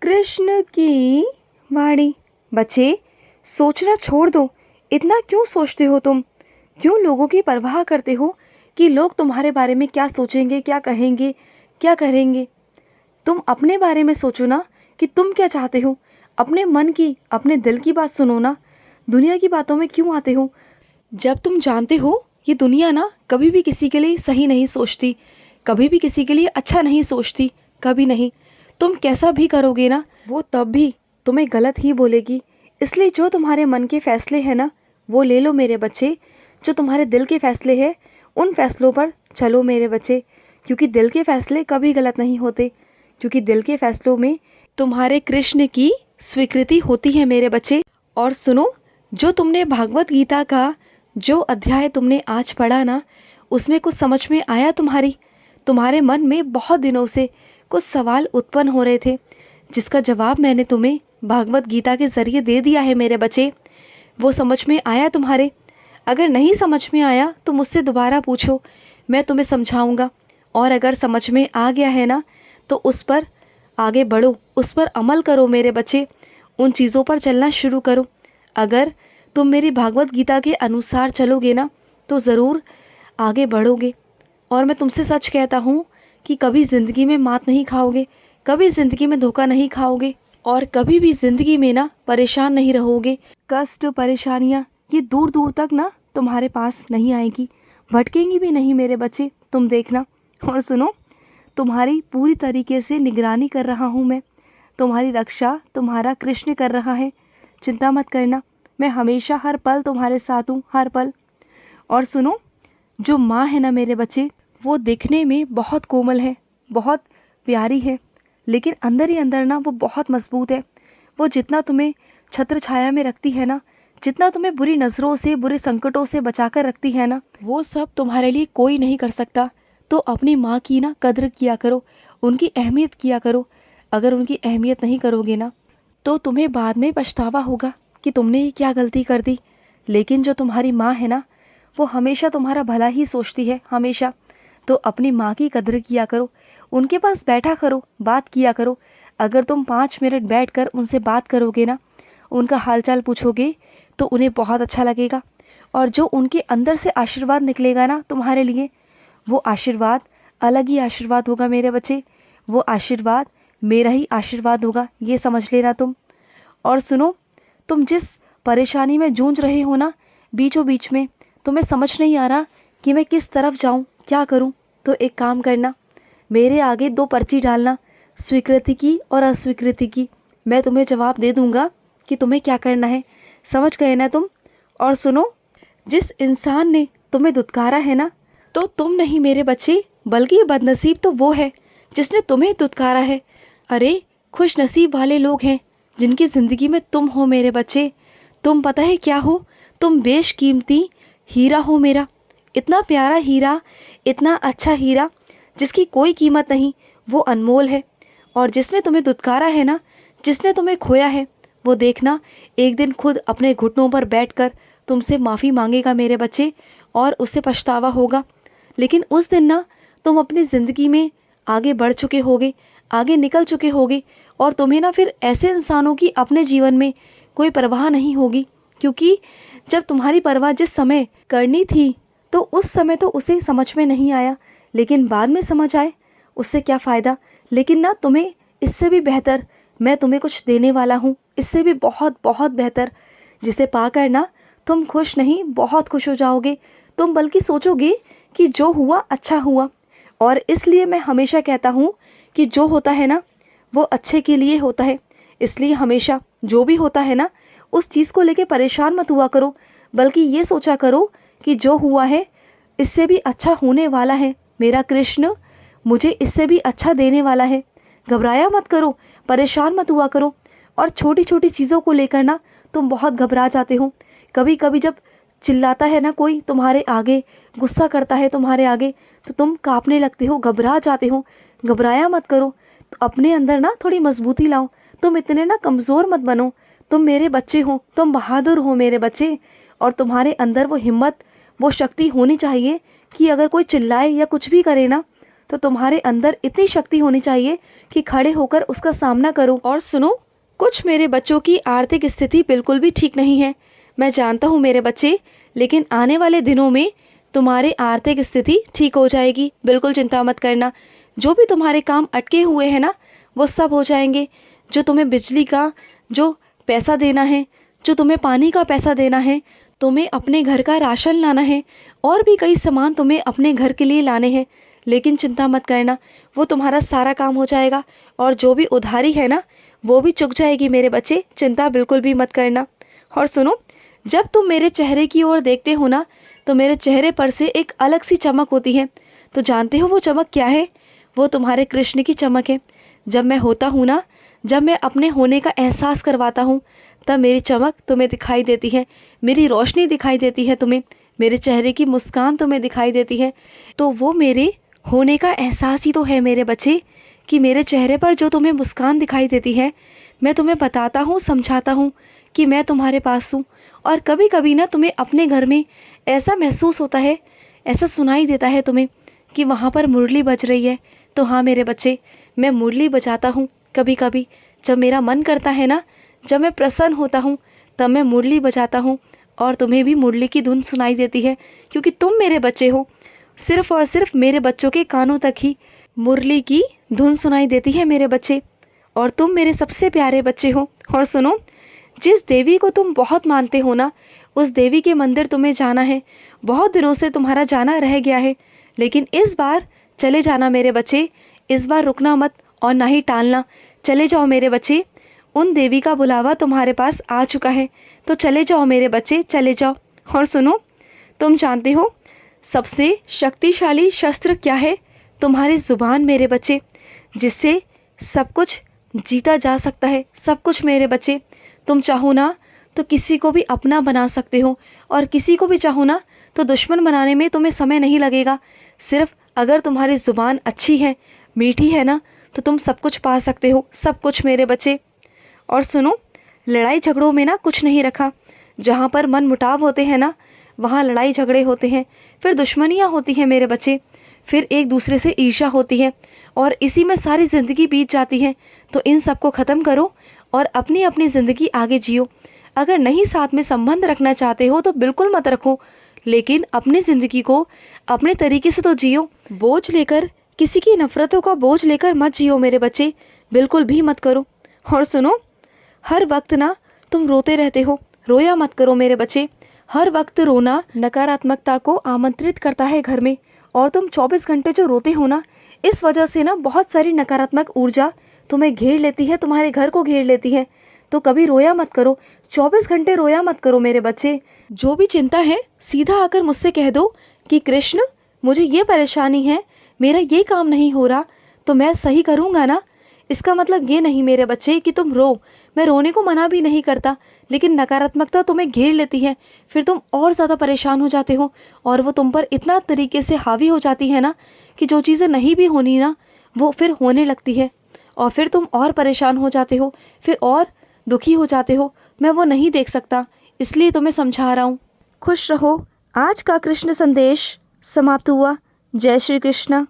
कृष्ण की वाणी। बच्चे, सोचना छोड़ दो। इतना क्यों सोचते हो तुम? क्यों लोगों की परवाह करते हो कि लोग तुम्हारे बारे में क्या सोचेंगे, क्या कहेंगे, क्या करेंगे? तुम अपने बारे में सोचो ना कि तुम क्या चाहते हो। अपने मन की, अपने दिल की बात सुनो ना। दुनिया की बातों में क्यों आते हो? जब तुम जानते हो ये दुनिया ना कभी भी किसी के लिए सही नहीं सोचती, कभी भी किसी के लिए अच्छा नहीं सोचती, कभी नहीं। तुम कैसा भी करोगे ना, वो तब भी तुम्हें गलत ही बोलेगी। इसलिए जो तुम्हारे मन के फैसले हैं ना, वो ले लो मेरे बच्चे। जो तुम्हारे दिल के फैसले हैं, उन फैसलों पर चलो मेरे बच्चे। क्योंकि दिल के फैसले कभी गलत नहीं होते, क्योंकि दिल के फैसलों में तुम्हारे कृष्ण की स्वीकृति होती है मेरे बच्चे। और सुनो, जो तुमने भागवत गीता का जो अध्याय तुमने आज पढ़ा ना, उसमें कुछ समझ में आया? तुम्हारे मन में बहुत दिनों से कुछ सवाल उत्पन्न हो रहे थे, जिसका जवाब मैंने तुम्हें भागवत गीता के ज़रिए दे दिया है मेरे बच्चे। वो समझ में आया तुम्हारे? अगर नहीं समझ में आया तो मुझसे दोबारा पूछो, मैं तुम्हें समझाऊंगा। और अगर समझ में आ गया है ना, तो उस पर आगे बढ़ो, उस पर अमल करो मेरे बच्चे। उन चीज़ों पर चलना शुरू करो। अगर तुम मेरी भागवत गीता के अनुसार चलोगे ना, तो ज़रूर आगे बढ़ोगे। और मैं तुमसे सच कहता हूँ कि कभी ज़िंदगी में मात नहीं खाओगे, कभी ज़िंदगी में धोखा नहीं खाओगे, और कभी भी ज़िंदगी में ना परेशान नहीं रहोगे। कष्ट, परेशानियाँ ये दूर दूर तक ना तुम्हारे पास नहीं आएगी, भटकेंगी भी नहीं मेरे बच्चे, तुम देखना। और सुनो, तुम्हारी पूरी तरीके से निगरानी कर रहा हूँ मैं। तुम्हारी रक्षा तुम्हारा कृष्ण कर रहा है। चिंता मत करना, मैं हमेशा हर पल तुम्हारे साथ हूँ, हर पल। और सुनो, जो माँ है ना मेरे बच्चे, वो दिखने में बहुत कोमल है, बहुत प्यारी है, लेकिन अंदर ही अंदर ना वो बहुत मजबूत है। वो जितना तुम्हें छत्र छाया में रखती है ना, जितना तुम्हें बुरी नज़रों से, बुरे संकटों से बचा कर रखती है ना, वो सब तुम्हारे लिए कोई नहीं कर सकता। तो अपनी माँ की ना कद्र किया करो, उनकी अहमियत किया करो। अगर उनकी अहमियत नहीं करोगे ना, तो तुम्हें बाद में पछतावा होगा कि तुमने ही क्या गलती कर दी। लेकिन जो तुम्हारी माँ है ना, वो हमेशा तुम्हारा भला ही सोचती है, हमेशा। तो अपनी माँ की कद्र किया करो, उनके पास बैठा करो, बात किया करो। अगर तुम 5 मिनट बैठकर उनसे बात करोगे ना, उनका हालचाल पूछोगे, तो उन्हें बहुत अच्छा लगेगा। और जो उनके अंदर से आशीर्वाद निकलेगा ना तुम्हारे लिए, वो आशीर्वाद अलग ही आशीर्वाद होगा मेरे बच्चे। वो आशीर्वाद मेरा ही आशीर्वाद होगा, ये समझ लेना तुम। और सुनो, तुम जिस परेशानी में जूझ रहे हो ना, बीचों बीच में तुम्हें समझ नहीं आ रहा कि मैं किस तरफ जाऊं, क्या करूं, तो एक काम करना, मेरे आगे 2 पर्ची डालना, स्वीकृति की और अस्वीकृति की। मैं तुम्हें जवाब दे दूंगा कि तुम्हें क्या करना है। समझ गए ना तुम? और सुनो, जिस इंसान ने तुम्हें दुत्कारा है ना, तो तुम नहीं मेरे बच्चे, बल्कि बदनसीब तो वो है जिसने तुम्हें दुत्कारा है। अरे, खुश नसीब वाले लोग हैं जिनकी ज़िंदगी में तुम हो मेरे बच्चे। तुम पता है क्या हो? तुम बेशकीमती हीरा हो मेरा। इतना प्यारा हीरा, इतना अच्छा हीरा जिसकी कोई कीमत नहीं, वो अनमोल है। और जिसने तुम्हें दुत्कारा है ना, जिसने तुम्हें खोया है, वो देखना एक दिन खुद अपने घुटनों पर बैठकर तुमसे माफ़ी मांगेगा मेरे बच्चे, और उससे पछतावा होगा। लेकिन उस दिन ना तुम अपनी ज़िंदगी में आगे बढ़ चुके होगे, आगे निकल चुके होगे, और तुम्हें ना फिर ऐसे इंसानों की अपने जीवन में कोई परवाह नहीं होगी। क्योंकि जब तुम्हारी परवाह जिस समय करनी थी, तो उस समय तो उसे समझ में नहीं आया, लेकिन बाद में समझ आए, उससे क्या फ़ायदा। लेकिन ना तुम्हें इससे भी बेहतर मैं तुम्हें कुछ देने वाला हूँ, इससे भी बहुत बहुत बेहतर, जिसे पाकर ना तुम खुश नहीं, बहुत खुश हो जाओगे। तुम बल्कि सोचोगे कि जो हुआ अच्छा हुआ। और इसलिए मैं हमेशा कहता हूँ कि जो होता है ना, वो अच्छे के लिए होता है। इसलिए हमेशा जो भी होता है ना, उस चीज़ को लेके परेशान मत हुआ करो, बल्कि ये सोचा करो कि जो हुआ है इससे भी अच्छा होने वाला है। मेरा कृष्ण मुझे इससे भी अच्छा देने वाला है। घबराया मत करो, परेशान मत हुआ करो। और छोटी छोटी चीज़ों को लेकर ना तुम बहुत घबरा जाते हो। कभी कभी जब चिल्लाता है ना कोई तुम्हारे आगे, गुस्सा करता है तुम्हारे आगे, तो तुम कांपने लगते हो, घबरा जाते हो। घबराया मत करो, तो अपने अंदर ना थोड़ी मजबूती लाओ। तुम इतने ना कमज़ोर मत बनो। तुम मेरे बच्चे हो, तुम बहादुर हो मेरे बच्चे। और तुम्हारे अंदर वो हिम्मत, वो शक्ति होनी चाहिए कि अगर कोई चिल्लाए या कुछ भी करे ना, तो तुम्हारे अंदर इतनी शक्ति होनी चाहिए कि खड़े होकर उसका सामना करो। और सुनो, कुछ मेरे बच्चों की आर्थिक स्थिति बिल्कुल भी ठीक नहीं है, मैं जानता हूँ मेरे बच्चे, लेकिन आने वाले दिनों में तुम्हारी आर्थिक स्थिति ठीक हो जाएगी। बिल्कुल चिंता मत करना। जो भी तुम्हारे काम अटके हुए हैं ना, वो सब हो जाएंगे। जो तुम्हें बिजली का जो पैसा देना है, जो तुम्हें पानी का पैसा देना है, तुम्हें अपने घर का राशन लाना है, और भी कई सामान तुम्हें अपने घर के लिए लाने हैं, लेकिन चिंता मत करना, वो तुम्हारा सारा काम हो जाएगा। और जो भी उधारी है ना, वो भी चुक जाएगी मेरे बच्चे, चिंता बिल्कुल भी मत करना। और सुनो, जब तुम मेरे चेहरे की ओर देखते हो ना, तो मेरे चेहरे पर से एक अलग सी चमक होती है। तो जानते हो वो चमक क्या है? वो तुम्हारे कृष्ण की चमक है। जब मैं होता हूँ ना, जब मैं अपने होने का एहसास करवाता हूँ, तब मेरी चमक तुम्हें दिखाई देती है, मेरी रोशनी दिखाई देती है तुम्हें, मेरे चेहरे की मुस्कान तुम्हें दिखाई देती है। तो वो मेरे होने का एहसास ही तो है मेरे बच्चे, कि मेरे चेहरे पर जो तुम्हें मुस्कान दिखाई देती है, मैं तुम्हें बताता हूँ, समझाता हूँ कि मैं तुम्हारे पास हूँ। और कभी कभी ना तुम्हें अपने घर में ऐसा महसूस होता है, ऐसा सुनाई देता है तुम्हें कि वहाँ पर मुरली बज रही है। तो हाँ मेरे बच्चे, मैं मुरली बजाता हूँ कभी कभी। जब मेरा मन करता है ना, जब मैं प्रसन्न होता हूँ, तब मैं मुरली बजाता हूँ, और तुम्हें भी मुरली की धुन सुनाई देती है, क्योंकि तुम मेरे बच्चे हो। सिर्फ और सिर्फ मेरे बच्चों के कानों तक ही मुरली की धुन सुनाई देती है मेरे बच्चे, और तुम मेरे सबसे प्यारे बच्चे हो। और सुनो, जिस देवी को तुम बहुत मानते हो ना, उस देवी के मंदिर तुम्हें जाना है। बहुत दिनों से तुम्हारा जाना रह गया है, लेकिन इस बार चले जाना मेरे बच्चे। इस बार रुकना मत और ना ही टालना, चले जाओ मेरे बच्चे। उन देवी का बुलावा तुम्हारे पास आ चुका है, तो चले जाओ मेरे बच्चे, चले जाओ। और सुनो, तुम जानते हो सबसे शक्तिशाली शस्त्र क्या है? तुम्हारी ज़ुबान मेरे बच्चे, जिससे सब कुछ जीता जा सकता है, सब कुछ मेरे बच्चे। तुम चाहो ना तो किसी को भी अपना बना सकते हो, और किसी को भी चाहो ना तो दुश्मन बनाने में तुम्हें समय नहीं लगेगा। सिर्फ अगर तुम्हारी ज़ुबान अच्छी है, मीठी है ना, तो तुम सब कुछ पा सकते हो, सब कुछ मेरे बच्चे। और सुनो, लड़ाई झगड़ों में ना कुछ नहीं रखा। जहाँ पर मन मुटाव होते हैं ना, वहाँ लड़ाई झगड़े होते हैं, फिर दुश्मनियाँ होती हैं मेरे बच्चे, फिर एक दूसरे से ईर्ष्या होती है, और इसी में सारी ज़िंदगी बीत जाती है। तो इन सब को ख़त्म करो और अपनी अपनी ज़िंदगी आगे जियो। अगर नहीं साथ में संबंध रखना चाहते हो तो बिल्कुल मत रखो, लेकिन अपनी ज़िंदगी को अपने तरीके से तो जियो। बोझ लेकर, किसी की नफ़रतों का बोझ लेकर मत जियो मेरे बच्चे, बिल्कुल भी मत करो। और सुनो, हर वक्त ना तुम रोते रहते हो, रोया मत करो मेरे बच्चे। हर वक्त रोना नकारात्मकता को आमंत्रित करता है घर में, और तुम 24 घंटे जो रोते हो ना, इस वजह से ना बहुत सारी नकारात्मक ऊर्जा तुम्हें घेर लेती है, तुम्हारे घर को घेर लेती है। तो कभी रोया मत करो, 24 घंटे रोया मत करो मेरे बच्चे। जो भी चिंता है, सीधा आकर मुझसे कह दो कि कृष्ण, मुझे ये परेशानी है, मेरा ये काम नहीं हो रहा, तो मैं सही करूँगा ना। इसका मतलब ये नहीं मेरे बच्चे कि तुम रो, मैं रोने को मना भी नहीं करता, लेकिन नकारात्मकता तुम्हें घेर लेती है, फिर तुम और ज़्यादा परेशान हो जाते हो, और वो तुम पर इतना तरीके से हावी हो जाती है ना, कि जो चीज़ें नहीं भी होनी ना, वो फिर होने लगती है, और फिर तुम और परेशान हो जाते हो, फिर और दुखी हो जाते हो। मैं वो नहीं देख सकता, इसलिए तुम्हें समझा रहा हूँ। खुश रहो। आज का कृष्ण संदेश समाप्त हुआ। जय श्री कृष्ण।